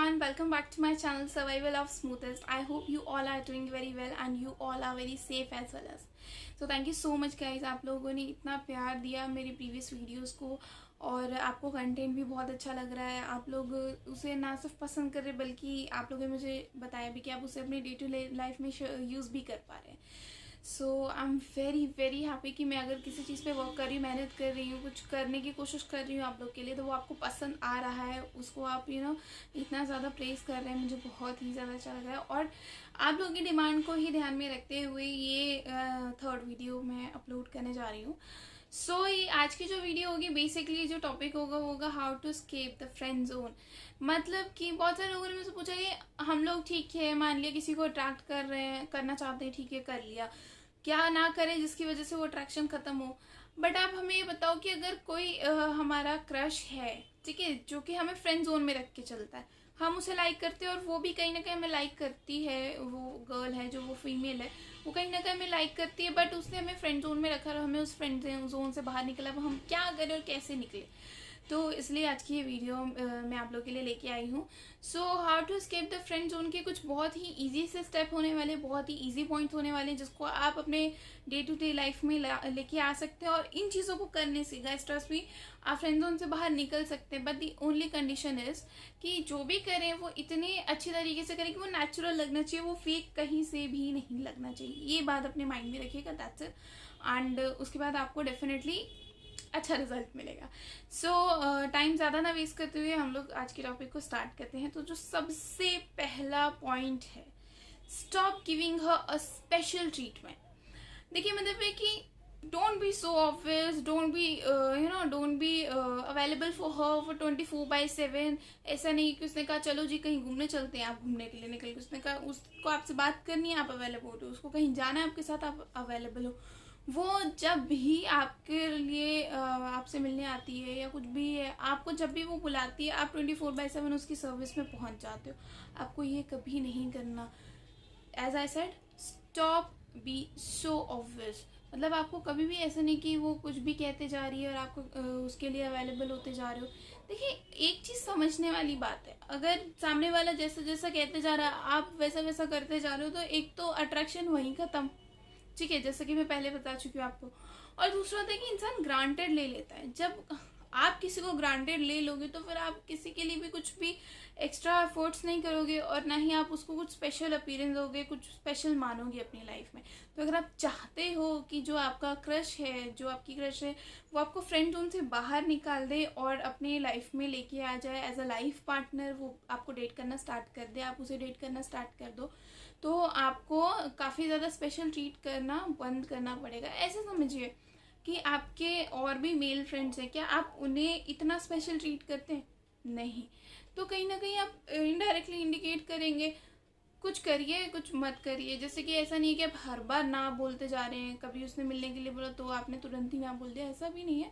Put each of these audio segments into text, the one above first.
everyone, welcome back to my channel Survival of Smoothest. I hope you all are doing very well and you all are very safe as well as. So thank you so much guys, आप लोगों ने इतना प्यार दिया मेरी previous videos को और आपको कंटेंट भी बहुत अच्छा लग रहा है। आप लोग उसे ना सिर्फ पसंद कर रहे बल्कि आप लोगों ने मुझे बताया भी कि आप उसे अपनी डे टू डे लाइफ में यूज़ भी कर पा रहे हैं। सो आई एम वेरी हैप्पी कि मैं अगर किसी चीज़ पे वर्क कर रही हूँ, मेहनत कर रही हूँ, कुछ करने की कोशिश कर रही हूँ आप लोग के लिए, तो वो आपको पसंद आ रहा है, उसको आप इतना ज़्यादा प्रेज़ कर रहे हैं, मुझे बहुत ही ज़्यादा अच्छा लग रहा है। और आप लोगों की डिमांड को ही ध्यान में रखते हुए ये थर्ड वीडियो मैं अपलोड करने जा रही हूँ। सो ये आज की जो वीडियो होगी, बेसिकली जो टॉपिक होगा how to escape the friend zone. मतलब कि बहुत सारे लोगों ने मुझसे पूछा कि हम लोग ठीक है, मान लिया किसी को अट्रैक्ट कर रहे हैं, करना चाहते हैं, ठीक है कर लिया, क्या ना करें जिसकी वजह से वो अट्रैक्शन ख़त्म हो। बट आप हमें ये बताओ कि अगर कोई हमारा क्रश है, ठीक है, जो कि हमें फ्रेंड जोन में रख के चलता है, हम उसे लाइक करते हैं और वो भी कहीं ना कहीं हमें लाइक करती है, वो गर्ल है जो वो फीमेल है, वो कहीं ना कहीं हमें लाइक करती है, बट उसने हमें फ्रेंड जोन में रखा और हमें उस फ्रेंड जोन से बाहर निकला, वो हम क्या करें और कैसे निकले। तो इसलिए आज की ये वीडियो मैं आप लोगों के लिए लेके आई हूँ। So how to escape the friend zone के कुछ बहुत ही इजी से स्टेप होने वाले, बहुत ही इजी पॉइंट होने वाले, जिसको आप अपने डे टू डे लाइफ में लेके आ सकते हैं। और इन चीज़ों को करने से गाइस ट्रस्ट मी, आप फ्रेंड जोन से बाहर निकल सकते हैं। But the only condition is कि जो भी करें वो इतने अच्छी तरीके से करें कि वो नेचुरल लगना चाहिए, वो फेक कहीं से भी नहीं लगना चाहिए। ये बात अपने माइंड में रखिएगा, दैट्स इट। एंड उसके बाद आपको डेफिनेटली अच्छा रिजल्ट मिलेगा। सो टाइम ज़्यादा ना वेस्ट करते हुए हम लोग आज के टॉपिक को स्टार्ट करते हैं। तो जो सबसे पहला पॉइंट है, stop giving her a special treatment. देखिए मतलब है कि don't be so obvious, don't be available for her for 24/7। ऐसा नहीं कि उसने कहा चलो जी कहीं घूमने चलते हैं, आप घूमने के लिए निकल गए, उसने कहा उसको आपसे बात करनी है, आप अवेलेबल हो, उसको कहीं जाना है आपके साथ, आप अवेलेबल हो। वो जब भी आपके लिए आपसे मिलने आती है या कुछ भी है, आपको जब भी वो बुलाती है, आप 24/7 उसकी सर्विस में पहुंच जाते हो। आपको ये कभी नहीं करना। As I said, stop be so obvious. मतलब आपको कभी भी ऐसा नहीं कि वो कुछ भी कहते जा रही है और आपको उसके लिए अवेलेबल होते जा रहे हो। देखिए एक चीज़ समझने वाली बात है, अगर सामने वाला जैसा जैसा कहते जा रहा है आप वैसा वैसा करते जा रहे हो, तो एक तो अट्रैक्शन वहीं ख़त्म, ठीक है, जैसे कि मैं पहले बता चुकी हूँ आपको। और दूसरा होता है कि इंसान ग्रांटेड ले लेता है। जब आप किसी को ग्रांटेड ले लोगे तो फिर आप किसी के लिए भी कुछ भी एक्स्ट्रा एफर्ट्स नहीं करोगे और ना ही आप उसको कुछ स्पेशल अपीयरेंस दोगे, कुछ स्पेशल मानोगे अपनी लाइफ में। तो अगर आप चाहते हो कि जो आपका क्रश है, जो आपकी क्रश है, वो आपको फ्रेंड जोन से बाहर निकाल दे और अपनी लाइफ में लेके आ जाए एज अ लाइफ पार्टनर, वो आपको डेट करना स्टार्ट कर दे, आप उसे डेट करना स्टार्ट कर दो, तो आपको काफ़ी ज़्यादा स्पेशल ट्रीट करना बंद करना पड़ेगा। ऐसे समझिए कि आपके और भी मेल फ्रेंड्स हैं, क्या आप उन्हें इतना स्पेशल ट्रीट करते हैं? नहीं। तो कहीं ना कहीं आप इनडायरेक्टली इंडिकेट करेंगे, कुछ करिए कुछ मत करिए। जैसे कि ऐसा नहीं है कि आप हर बार ना बोलते जा रहे हैं, कभी उसने मिलने के लिए बोला तो आपने तुरंत ही ना बोल दिया, ऐसा भी नहीं है।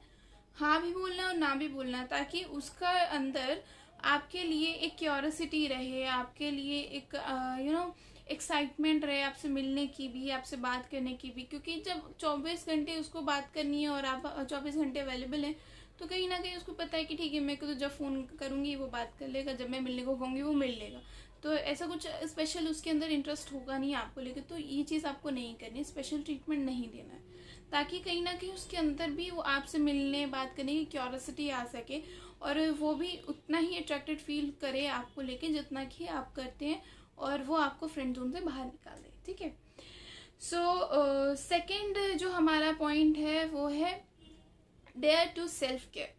हाँ भी बोलना और ना भी बोलना, ताकि उसका अंदर आपके लिए एक क्यूरियोसिटी रहे, आपके लिए एक एक्साइटमेंट रहे आपसे मिलने की भी, आपसे बात करने की भी। क्योंकि जब 24 घंटे उसको बात करनी है और आप 24 घंटे अवेलेबल हैं, तो कहीं ना कहीं उसको पता है कि ठीक है, मेरे को तो जब फ़ोन करूँगी वो बात कर लेगा, जब मैं मिलने को कहूँगी वो मिल लेगा। तो ऐसा कुछ स्पेशल उसके अंदर इंटरेस्ट होगा नहीं आपको लेकर। तो ये चीज़ आपको नहीं करनी, स्पेशल ट्रीटमेंट नहीं देना है, ताकि कहीं ना कहीं उसके अंदर भी वो आपसे मिलने बात करने की क्यूरियोसिटी आ सके और वो भी उतना ही अट्रैक्टेड फील करे आपको लेके जितना कि आप करते हैं, और वो आपको फ्रेंड जोन से बाहर निकाल दे, ठीक है। सो सेकंड जो हमारा पॉइंट है वो है डेयर टू सेल्फ केयर।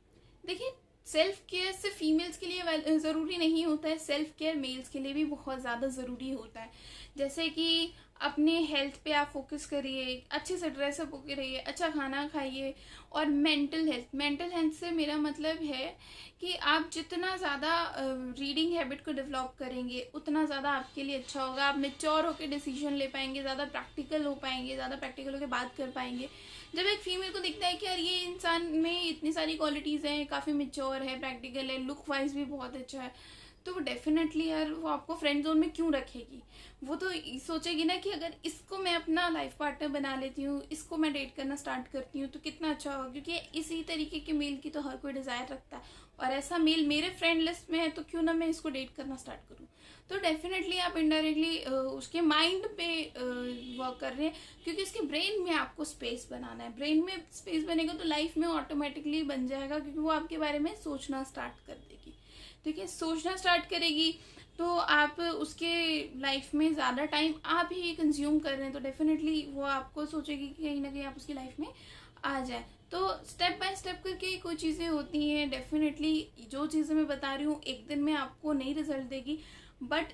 देखिए सेल्फ केयर सिर्फ फीमेल्स के लिए ज़रूरी नहीं होता है, सेल्फ केयर मेल्स के लिए भी बहुत ज़्यादा ज़रूरी होता है। जैसे कि अपने हेल्थ पे आप फोकस करिए, अच्छे से ड्रेसअप होकर रहिए, अच्छा खाना खाइए। और मेंटल हेल्थ से मेरा मतलब है कि आप जितना ज़्यादा रीडिंग हैबिट को डेवलप करेंगे उतना ज़्यादा आपके लिए अच्छा होगा। आप मेच्योर होकर डिसीजन ले पाएंगे, ज़्यादा प्रैक्टिकल हो पाएंगे, ज़्यादा प्रैक्टिकल होकर बात कर पाएंगे। जब एक फीमेल को दिखता है कि यार ये इंसान में इतनी सारी क्वालिटीज़ हैं, काफ़ी मेच्योर है, प्रैक्टिकल है, लुक वाइज भी बहुत अच्छा है, तो वो डेफिनेटली यार वो आपको फ्रेंड जोन में क्यों रखेगी। वो तो सोचेगी ना कि अगर इसको मैं अपना लाइफ पार्टनर बना लेती हूँ, इसको मैं डेट करना स्टार्ट करती हूँ तो कितना अच्छा होगा, क्योंकि इसी तरीके के मेल की तो हर कोई डिज़ायर रखता है, और ऐसा मेल मेरे फ्रेंड लिस्ट में है तो क्यों ना मैं इसको डेट करना स्टार्ट करूँ। तो डेफिनेटली आप इनडायरेक्टली उसके माइंड पे वर्क कर रहे हैं, क्योंकि उसके ब्रेन में आपको स्पेस बनाना है। ब्रेन में स्पेस बनेगा तो लाइफ में ऑटोमेटिकली बन जाएगा, क्योंकि वो आपके बारे में सोचना स्टार्ट कर देगी। ठीक है, सोचना स्टार्ट करेगी तो आप उसके लाइफ में ज़्यादा टाइम आप ही कंज्यूम कर रहे हैं, तो डेफिनेटली वो आपको सोचेगी कि कहीं ना कहीं आप उसकी लाइफ में आ जाए। तो स्टेप बाय स्टेप करके कोई चीज़ें होती हैं। डेफिनेटली जो चीज़ें मैं बता रही हूँ एक दिन में आपको नहीं रिजल्ट देगी, बट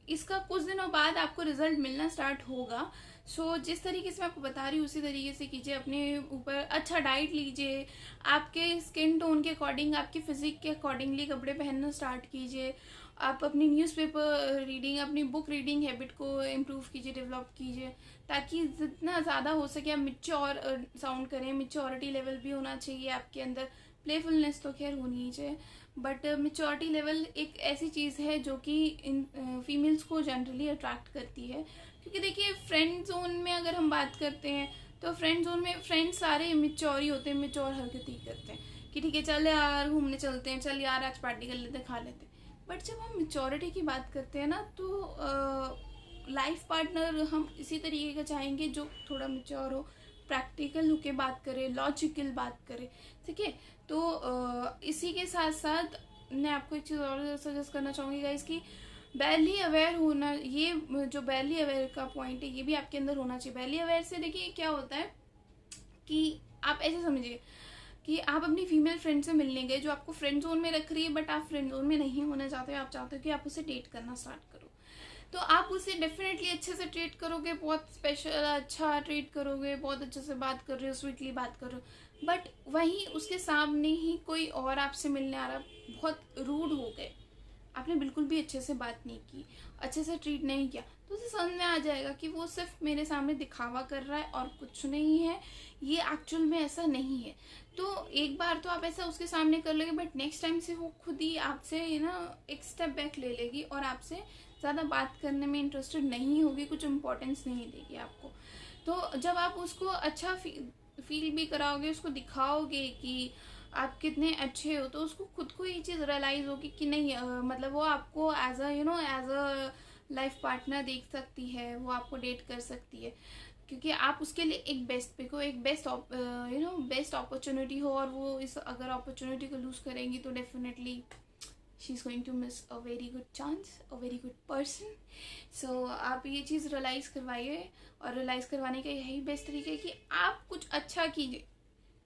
इसका कुछ दिनों बाद आपको रिजल्ट मिलना स्टार्ट होगा। सो जिस तरीके से मैं आपको बता रही हूँ उसी तरीके से कीजिए। अपने ऊपर अच्छा डाइट लीजिए, आपके स्किन टोन के अकॉर्डिंग, आपकी फिजिक के अकॉर्डिंगली कपड़े पहनना स्टार्ट कीजिए। आप अपनी न्यूज़पेपर रीडिंग, अपनी बुक रीडिंग हैबिट को इम्प्रूव कीजिए, डेवलप कीजिए, ताकि जितना ज़्यादा हो सके आप मिच्योर साउंड करें। मिच्योरिटी लेवल भी होना चाहिए आपके अंदर। प्लेफुलनेस तो खैर होनी ही चाहिए, बट मिच्योरिटी लेवल एक ऐसी चीज़ है जो कि इन फीमेल्स को जनरली अट्रैक्ट करती है। क्योंकि देखिए फ्रेंड जोन में अगर हम बात करते हैं तो फ्रेंड जोन में फ्रेंड्स सारे मिच्योर ही होते हैं, मिच्योर हरकत ही करते हैं कि ठीक है चल यार घूमने चलते हैं, चल यार आज पार्टी कर लेते हैं, खा लेते हैं। बट जब हम मिच्योरिटी की बात करते हैं ना तो लाइफ पार्टनर हम इसी तरीके का चाहेंगे जो थोड़ा मिच्योर हो, प्रैक्टिकल होके बात करे, लॉजिकल बात करे। ठीक है, तो इसी के साथ साथ मैं आपको एक चीज़ और सजेस्ट करना चाहूँगी गाइस कि बैरली अवेयर होना, ये जो बैरली अवेयर का पॉइंट है ये भी आपके अंदर होना चाहिए। बैरली अवेयर से देखिए क्या होता है कि आप ऐसे समझिए कि आप अपनी फीमेल फ्रेंड से मिलने गए जो आपको फ्रेंड जोन में रख रही है, बट आप फ्रेंड जोन में नहीं होना चाहते हो। आप चाहते हो कि आप उसे डेट करना स्टार्ट करो, तो आप उसे डेफिनेटली अच्छे से ट्रीट करोगे, बहुत स्पेशल अच्छा ट्रीट करोगे, बहुत अच्छे से बात कर रहे हो, स्वीटली बात कर रहे हो। बट वहीं उसके सामने ही कोई और आपसे मिलने आ रहा, बहुत रूड हो गए, आपने बिल्कुल भी अच्छे से बात नहीं की, अच्छे से ट्रीट नहीं किया, तो उसे समझ में आ जाएगा कि वो सिर्फ मेरे सामने दिखावा कर रहा है और कुछ नहीं है, ये एक्चुअल में ऐसा नहीं है। तो एक बार तो आप ऐसा उसके सामने कर लोगे, बट नेक्स्ट टाइम से वो खुद ही आपसे एक स्टेप बैक ले लेगी और आपसे ज़्यादा बात करने में इंटरेस्टेड नहीं होगी, कुछ इम्पोर्टेंस नहीं देगी आपको। तो जब आप उसको अच्छा फील भी कराओगे, उसको दिखाओगे कि आप कितने अच्छे हो, तो उसको खुद को ये चीज़ रियलाइज़ होगी कि नहीं मतलब वो आपको एज अ लाइफ पार्टनर देख सकती है, वो आपको डेट कर सकती है, क्योंकि आप उसके लिए एक बेस्ट पिक हो, एक बेस्ट अपॉर्चुनिटी हो। और वो इस अगर अपॉर्चुनिटी को लूज़ करेंगी तो definitely she is going to miss a very good chance, a very good person. So आप ये चीज़ रियलाइज़ करवाइए, और रियलाइज़ करवाने का यही बेस्ट तरीका है कि आप कुछ अच्छा कीजिए।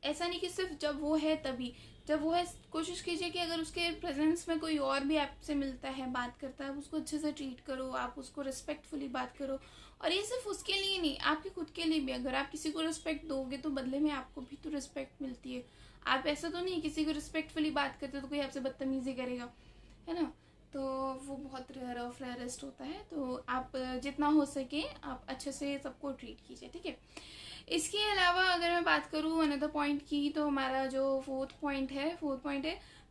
ऐसा नहीं कि सिर्फ जब वो है तभी, जब वो है कोशिश कीजिए कि अगर उसके प्रेजेंस में कोई और भी आपसे मिलता है, बात करता है, आप उसको अच्छे से ट्रीट करो, आप उसको रिस्पेक्टफुली बात करो। और ये सिर्फ उसके लिए नहीं, आपके खुद के लिए भी। अगर आप किसी को रिस्पेक्ट दोगे तो बदले में आपको भी तो रिस्पेक्ट मिलती है। आप ऐसा तो नहीं किसी को रिस्पेक्टफुली बात करते तो कोई आपसे बदतमीजी करेगा, है ना। तो वो बहुत रेयर ऑफ रेयरेस्ट होता है। तो आप जितना हो सके आप अच्छे से सबको ट्रीट कीजिए, ठीक है। इसके अलावा अगर मैं बात करूँ अनदर पॉइंट की, तो हमारा जो फोर्थ पॉइंट है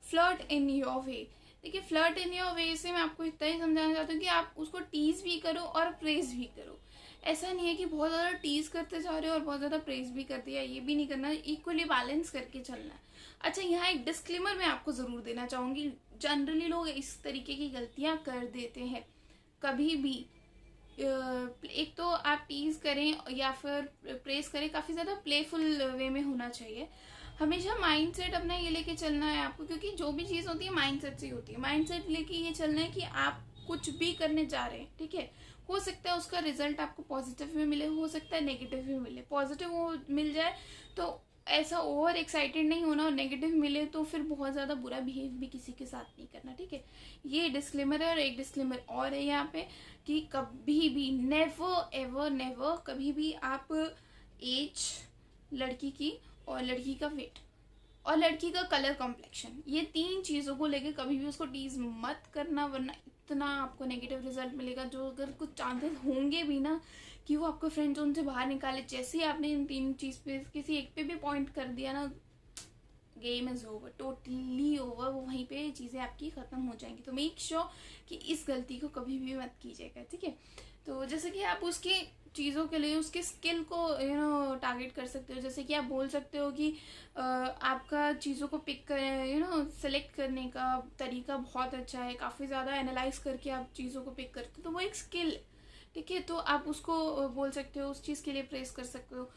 फ्लर्ट इन योर वे। देखिए फ्लर्ट इन योर वे से मैं आपको इतना ही समझाना चाहती हूँ कि आप उसको टीज भी करो और प्रेज भी करो। ऐसा नहीं है कि बहुत ज़्यादा टीज करते जा रहे हो और बहुत ज़्यादा प्रेज भी कर दिया, ये भी नहीं करना, इक्वली बैलेंस करके चलना है। अच्छा, यहाँ एक डिस्क्लेमर मैं आपको ज़रूर देना चाहूँगी। जनरली लोग इस तरीके की गलतियाँ कर देते हैं। कभी भी एक तो आप टीज करें या फिर प्रेस करें, काफ़ी ज़्यादा प्लेफुल वे में होना चाहिए। हमेशा माइंडसेट अपना ये लेके चलना है आपको, क्योंकि जो भी चीज़ होती है माइंडसेट से ही होती है। माइंडसेट लेके ये चलना है कि आप कुछ भी करने जा रहे हैं, ठीक है। हो सकता है उसका रिजल्ट आपको पॉजिटिव में मिले, हो सकता है नेगेटिव में मिले। पॉजिटिव वो मिल जाए तो ऐसा ओवर एक्साइटेड नहीं होना, और नेगेटिव मिले तो फिर बहुत ज़्यादा बुरा बिहेव भी किसी के साथ नहीं करना, ठीक है। ये डिस्क्लेमर है। और एक डिस्क्लेमर और है यहाँ पे कि कभी भी नेवर एवर नेवर कभी भी आप एज, लड़की की और लड़की का वेट और लड़की का कलर कॉम्प्लेक्शन, ये 3 चीज़ों को लेके कभी भी उसको टीज मत करना, वरना इतना आपको नेगेटिव रिजल्ट मिलेगा। जो अगर कुछ चांसेस होंगे भी ना कि वो आपको फ्रेंड जोन से बाहर निकाले, जैसे ही आपने इन 3 चीज़ पे किसी एक पे भी पॉइंट कर दिया ना, game is over, totally over, वो वहीं पे चीज़ें आपकी ख़त्म हो जाएंगी। तो मेक श्योर कि इस गलती को कभी भी मत कीजिएगा, ठीक है। तो जैसे कि आप उसकी चीज़ों के लिए उसके स्किल को टारगेट कर सकते हो। जैसे कि आप बोल सकते हो कि आपका चीज़ों को पिक कर सेलेक्ट करने का तरीका बहुत अच्छा है, काफ़ी ज़्यादा एनालाइज करके आप चीज़ों को पिक करते हो, तो वो एक स्किल है, ठीक है। तो आप उसको बोल सकते हो, उस चीज़ के लिए प्रेस कर सकते हो।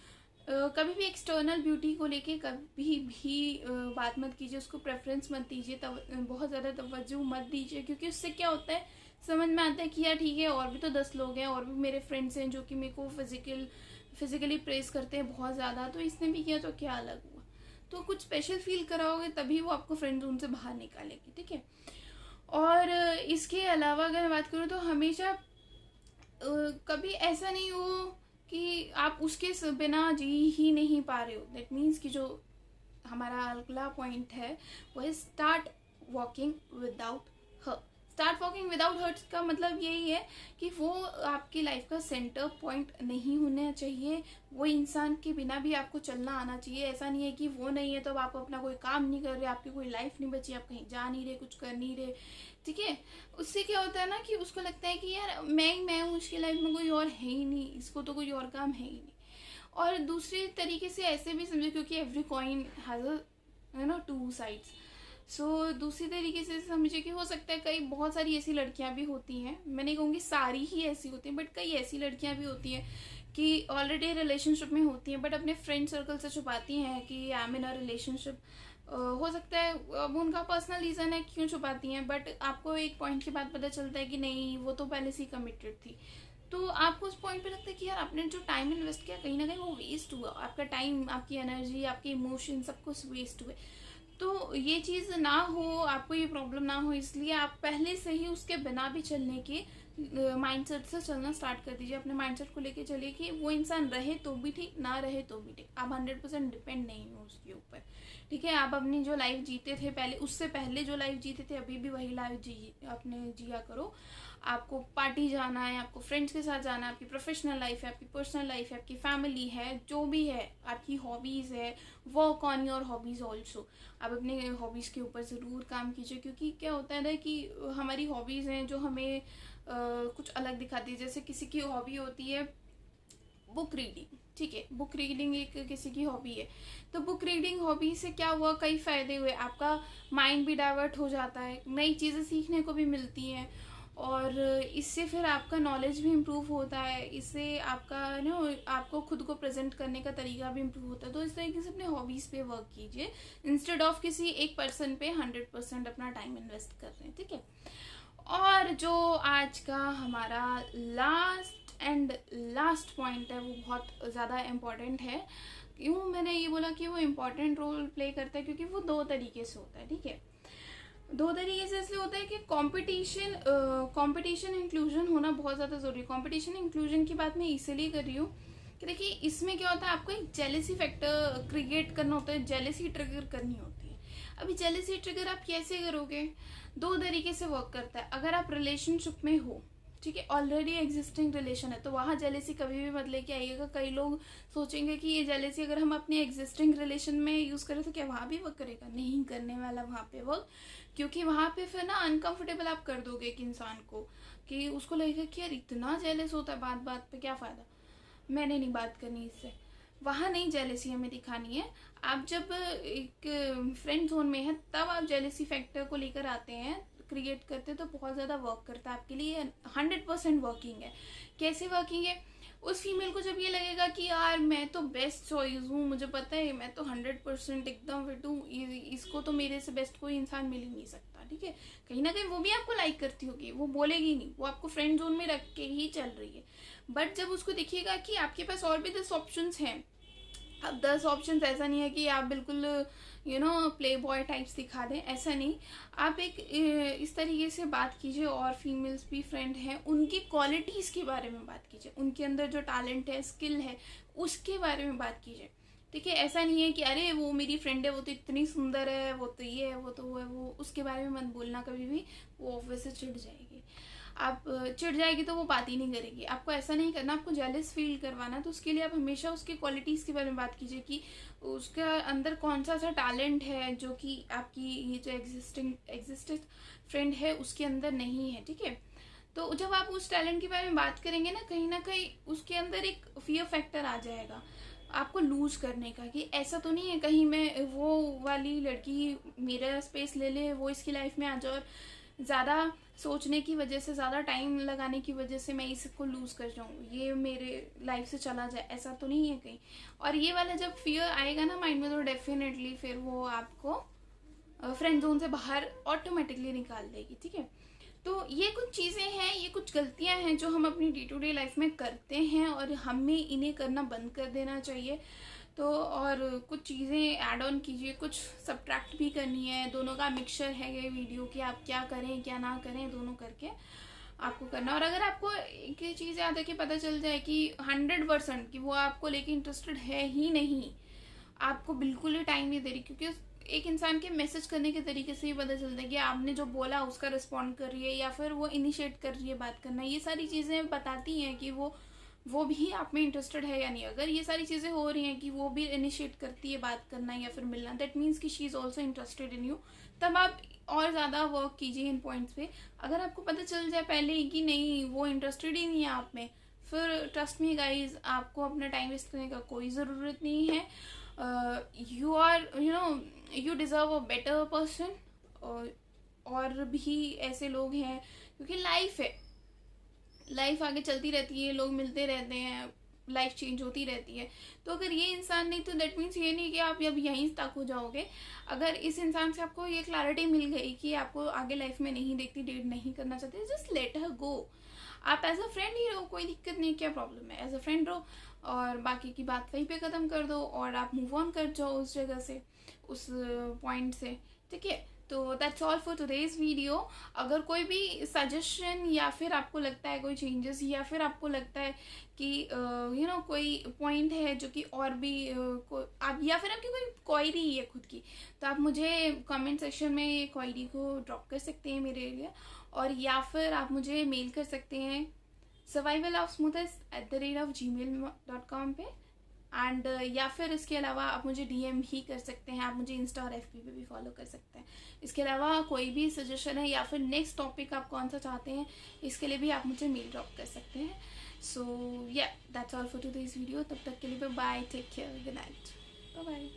कभी भी एक्सटर्नल ब्यूटी को लेके कभी भी बात मत कीजिए, उसको प्रेफरेंस मत दीजिए, बहुत ज़्यादा तवज्जो मत दीजिए, क्योंकि उससे क्या होता है, समझ में आता है कि यार ठीक है, और भी तो 10 लोग हैं, और भी मेरे फ्रेंड्स हैं जो कि मेरे को फिजिकली प्रेस करते हैं बहुत ज़्यादा, तो इसने भी किया तो क्या अलग हुआ। तो कुछ स्पेशल फील कराओगे तभी वो आपको फ्रेंड जोन से बाहर निकालेगी, ठीक है। और इसके अलावा अगर मैं बात करूँ तो हमेशा कभी ऐसा नहीं हो कि आप उसके बिना जी ही नहीं पा रहे हो। दैट मीन्स कि जो हमारा अगला पॉइंट है वो है start walking without her. Start walking without hurt का मतलब यही है कि वो आपकी लाइफ का सेंटर पॉइंट नहीं होना चाहिए। वो इंसान के बिना भी आपको चलना आना चाहिए। ऐसा नहीं है कि वो नहीं है तो आप अपना कोई काम नहीं कर रहे, आपकी कोई लाइफ नहीं बची, आप कहीं जा नहीं रहे, कुछ कर नहीं रहे, ठीक है। उससे क्या होता है ना कि उसको लगता है कि यार मैं हूँ, उसकी लाइफ में कोई और है ही नहीं, इसको तो कोई और काम है ही नहीं। और दूसरे तरीके से ऐसे भी समझो, क्योंकि every coin has a two sides. So दूसरी तरीके से समझे कि हो सकता है कई बहुत सारी ऐसी लड़कियां भी होती हैं, मैं नहीं कहूँगी सारी ही ऐसी होती हैं, बट कई ऐसी लड़कियां भी होती हैं कि ऑलरेडी रिलेशनशिप में होती हैं, बट अपने फ्रेंड सर्कल से छुपाती हैं कि I am in a relationship. हो सकता है अब उनका पर्सनल रीज़न है क्यों छुपाती हैं, बट आपको एक पॉइंट के बाद पता चलता है कि नहीं, वो तो पहले से ही कमिटेड थी। तो आपको उस पॉइंट पे लगता है कि यार आपने जो टाइम इन्वेस्ट किया कहीं ना कहीं वो वेस्ट हुआ, आपका टाइम, आपकी एनर्जी, आपके इमोशन, सब कुछ वेस्ट हुए। तो ये चीज़ ना हो, आपको ये प्रॉब्लम ना हो, इसलिए आप पहले से ही उसके बिना भी चलने के माइंडसेट से चलना स्टार्ट कर दीजिए। अपने माइंडसेट को लेके चलिए कि वो इंसान रहे तो भी ठीक, ना रहे तो भी ठीक, आप 100% डिपेंड नहीं हो उसके ऊपर, ठीक है। आप अपनी जो लाइफ जीते थे पहले, उससे पहले जो लाइफ जीते थे, अभी भी वही लाइफ अपने जिया करो। आपको पार्टी जाना है, आपको फ्रेंड्स के साथ जाना है, आपकी प्रोफेशनल लाइफ है, आपकी पर्सनल लाइफ है, आपकी फैमिली है, जो भी है, आपकी हॉबीज़ है, work on your hobbies also. आप अपने हॉबीज़ के ऊपर ज़रूर काम कीजिए, क्योंकि क्या होता है ना कि हमारी हॉबीज़ हैं जो हमें कुछ अलग दिखाती है। जैसे किसी की हॉबी होती है बुक रीडिंग, ठीक है, बुक रीडिंग एक किसी की हॉबी है, तो बुक रीडिंग हॉबी से क्या हुआ, कई फ़ायदे हुए, आपका माइंड भी डाइवर्ट हो जाता है, नई चीज़ें सीखने को भी मिलती हैं, और इससे फिर आपका नॉलेज भी इम्प्रूव होता है, इससे आपका आपको खुद को प्रेजेंट करने का तरीका भी इम्प्रूव होता है। तो इस तरीके से अपने हॉबीज़ पे वर्क कीजिए, इंस्टेड ऑफ किसी एक पर्सन पे 100% अपना टाइम इन्वेस्ट कर रहे हैं, ठीक है। और जो आज का हमारा लास्ट पॉइंट है वो बहुत ज़्यादा इम्पॉर्टेंट है। क्यों मैंने ये बोला कि वो इम्पॉर्टेंट रोल प्ले करता है, क्योंकि वो दो तरीके से होता है, ठीक है। दो तरीके से इसलिए होता है कि कंपटीशन इंक्लूजन होना बहुत ज़्यादा ज़रूरी है। कंपटीशन इंक्लूजन की बात मैं इसलिए कर रही हूँ कि देखिए इसमें क्या होता है, आपको एक जेलेसी फैक्टर क्रिएट करना होता है, जेलेसी ट्रिगर करनी होती है। अभी जेलेसी ट्रिगर आप कैसे करोगे, दो तरीके से वर्क करता है। अगर आप रिलेशनशिप में हो, ठीक है, ऑलरेडी एग्जिस्टिंग रिलेशन है, तो वहाँ जेलेसी कभी भी मत लेके आइएगा। कई लोग सोचेंगे कि ये जेलेसी अगर हम अपने एग्जिस्टिंग रिलेशन में यूज़ करें तो क्या वहाँ भी वर्क करेगा, नहीं करने वाला वहाँ पे वर्क, क्योंकि वहाँ पे फिर ना अनकंफर्टेबल आप कर दोगे एक इंसान को, कि उसको लगेगा कि यार इतना जेलस होता है, बात बात पे क्या फ़ायदा, मैंने नहीं बात करनी इससे। वहाँ नहीं जेलेसी हमें दिखानी है। आप जब एक फ्रेंड जोन में है तब आप जेलेसी फैक्टर को लेकर आते हैं, क्रिएट करते हैं, तो बहुत ज़्यादा वर्क करता है आपके लिए, 100% वर्किंग है। कैसे वर्किंग है, उस फीमेल को जब ये लगेगा कि यार मैं तो बेस्ट चॉइस हूँ, मुझे पता है मैं तो 100% एकदम फिट हूँ, इसको तो मेरे से बेस्ट कोई इंसान मिल ही नहीं सकता, ठीक है। कहीं ना कहीं वो भी आपको लाइक करती होगी, वो बोलेगी नहीं, वो आपको फ्रेंड जोन में रख के ही चल रही है। बट जब उसको दिखिएगा कि आपके पास और भी 10 ऑप्शंस हैं, अब 10 ऑप्शंस ऐसा नहीं है कि आप बिल्कुल प्ले बॉय टाइप्स दिखा दें, ऐसा नहीं। आप एक इस तरीके से बात कीजिए, और फीमेल्स भी फ्रेंड हैं, उनकी क्वालिटीज़ के बारे में बात कीजिए, उनके अंदर जो टैलेंट है, स्किल है, उसके बारे में बात कीजिए, ठीक है। ऐसा नहीं है कि अरे वो मेरी फ्रेंड है, वो तो इतनी सुंदर है, वो तो ये है, वो तो वो है, वो उसके बारे में मत बोलना कभी भी, वो ऑब्वियसली चिढ़ जाएगी। आप चिढ़ जाएगी तो वो बात ही नहीं करेगी। आपको ऐसा नहीं करना, आपको जेलस फील करवाना, तो उसके लिए आप हमेशा उसकी क्वालिटीज़ के बारे में बात कीजिए कि उसका अंदर कौन सा ऐसा टैलेंट है जो कि आपकी ये जो एग्जिस्टेड फ्रेंड है उसके अंदर नहीं है, ठीक है। तो जब आप उस टैलेंट के बारे में बात करेंगे ना कहीं उसके अंदर एक फियर फैक्टर आ जाएगा आपको लूज करने का, कि ऐसा तो नहीं है कहीं मैं वो वाली लड़की मेरा स्पेस ले ले, वो इसकी लाइफ में आ जाए और ज़्यादा सोचने की वजह से, ज़्यादा टाइम लगाने की वजह से मैं इसको लूज़ कर जाऊँ, ये मेरे लाइफ से चला जाए, ऐसा तो नहीं है कहीं। और ये वाला जब फियर आएगा ना माइंड में, तो डेफिनेटली फिर वो आपको फ्रेंड जोन से बाहर ऑटोमेटिकली निकाल देगी, ठीक है। तो ये कुछ चीज़ें हैं, ये कुछ गलतियां हैं जो हम अपनी डे टू डे लाइफ में करते हैं और हमें इन्हें करना बंद कर देना चाहिए। तो और कुछ चीज़ें ऐड ऑन कीजिए, कुछ सब्ट्रैक्ट भी करनी है, दोनों का मिक्सचर है ये वीडियो कि आप क्या करें क्या ना करें, दोनों करके आपको करना। और अगर आपको एक चीज़ याद है कि पता चल जाए कि 100% कि वो आपको लेके इंटरेस्टेड है ही नहीं, आपको बिल्कुल ही टाइम नहीं दे रही, क्योंकि एक इंसान के मैसेज करने के तरीके से ही पता चलता है कि आपने जो बोला उसका रिस्पॉन्ड कर रही है या फिर वो इनिशिएट कर रही है बात करना। ये सारी चीज़ें बताती हैं कि वो भी आप में इंटरेस्टेड है या नहीं। अगर ये सारी चीज़ें हो रही हैं कि वो भी इनिशिएट करती है बात करना या फिर मिलना, दैट मीन्स कि she is also interested in you. तब आप और ज़्यादा वर्क कीजिए इन पॉइंट्स पे। अगर आपको पता चल जाए पहले ही कि नहीं वो इंटरेस्टेड ही नहीं है आप में, फिर ट्रस्ट मी गाइज, आपको अपना टाइम वेस्ट करने का कोई ज़रूरत नहीं है। You are you deserve a better person. और भी ऐसे लोग हैं, क्योंकि लाइफ है, लाइफ आगे चलती रहती है, लोग मिलते रहते हैं, लाइफ चेंज होती रहती है। तो अगर ये इंसान नहीं, तो दैट मीन्स ये नहीं कि आप अब यहीं तक हो जाओगे। अगर इस इंसान से आपको ये क्लैरिटी मिल गई कि आपको आगे लाइफ में नहीं देखती, डेट नहीं करना चाहते, जस्ट लेट हर गो। आप एज अ फ्रेंड ही रहो, कोई दिक्कत नहीं, क्या प्रॉब्लम है, एज अ फ्रेंड रहो और बाकी की बात वहीं पे ख़त्म कर दो और आप मूव ऑन कर जाओ उस जगह से, उस पॉइंट से, ठीक है। तो that's all for today's video. अगर कोई भी सजेशन या फिर आपको लगता है कोई चेंजेस, या फिर आपको लगता है कि कोई पॉइंट है जो कि और भी आप, या फिर आपकी कोई क्वेरी है खुद की, तो आप मुझे कमेंट सेक्शन में ये क्वेरी को ड्रॉप कर सकते हैं मेरे लिए, और या फिर आप मुझे मेल कर सकते हैं survivalofsmoothest@gmail.com पे। एंड या फिर इसके अलावा आप मुझे DM ही कर सकते हैं, आप मुझे इंस्टा और FB पे भी फॉलो कर सकते हैं। इसके अलावा कोई भी सजेशन है या फिर नेक्स्ट टॉपिक आप कौन सा चाहते हैं, इसके लिए भी आप मुझे मेल ड्रॉप कर सकते हैं। सो या that's all for today's video. तब तक के लिए bye, take care, good night, bye bye.